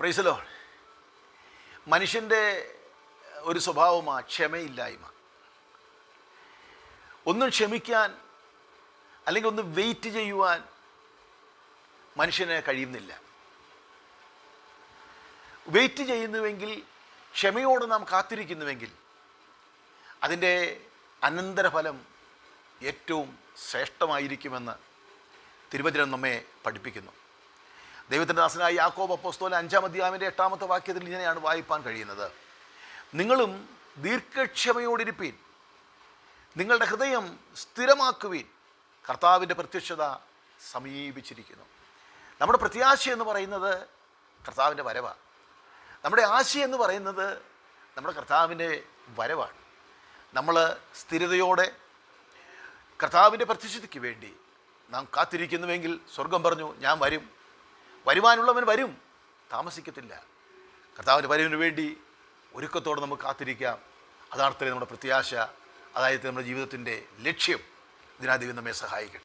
Praise the Lord. മനുഷ്യൻ്റെ ഒരു സ്വഭാവമാണ് ക്ഷമയില്ലായ്മ. ഒന്നും ക്ഷമിക്കാൻ അല്ലെങ്കിൽ ഒന്ന് വെയിറ്റ് ചെയ്യുവാൻ മനുഷ്യന് കഴിയുന്നില്ല. വെയിറ്റ് ചെയ്യുന്നുവെങ്കിൽ, ക്ഷമയോടെ നാം കാത്തിരിക്കുന്നുവെങ്കിൽ അതിൻ്റെ അനന്തരഫലം ഏറ്റവും ശ്രേഷ്ഠമായിരിക്കുമെന്ന് തിരുവചനം നമ്മെ പഠിപ്പിക്കുന്നു. ദൈവത്തിൻ്റെ ദാസനായ യാക്കോബ് അപ്പോസ്തലൻ 5-ാം അധ്യായത്തിൻ്റെ 8-ാമത്തെ വാക്യത്തിൽ ഇങ്ങനെയാണ് വായിപ്പാൻ കഴിയുന്നത്: നിങ്ങളും ദീർഘക്ഷമയോടിരിപ്പീൻ, നിങ്ങളുടെ ഹൃദയം സ്ഥിരമാക്കുവീൻ, കർത്താവിൻ്റെ പ്രത്യക്ഷത സമീപിച്ചിരിക്കുന്നു. നമ്മുടെ പ്രത്യാശ എന്ന് പറയുന്നത് കർത്താവിൻ്റെ വരവാണ്. നമ്മുടെ ആശ എന്ന് പറയുന്നത് നമ്മുടെ കർത്താവിൻ്റെ വരവാണ്. നമ്മൾ സ്ഥിരതയോടെ കർത്താവിൻ്റെ പ്രത്യക്ഷതയ്ക്ക് വേണ്ടി നാം കാത്തിരിക്കുന്നുവെങ്കിൽ സ്വർഗം പറഞ്ഞു, ഞാൻ വരും, വരുവാനുള്ളവൻ വരും, താമസിക്കത്തില്ല. കർത്താവിൻ്റെ വരവിന് വേണ്ടി ഒരുക്കത്തോടെ നമുക്ക് കാത്തിരിക്കാം. അതാണ് നമ്മുടെ പ്രത്യാശ, അതായത് നമ്മുടെ ജീവിതത്തിൻ്റെ ലക്ഷ്യം. ഇതിനായി ദൈവം നമ്മെ സഹായിക്കട്ടെ.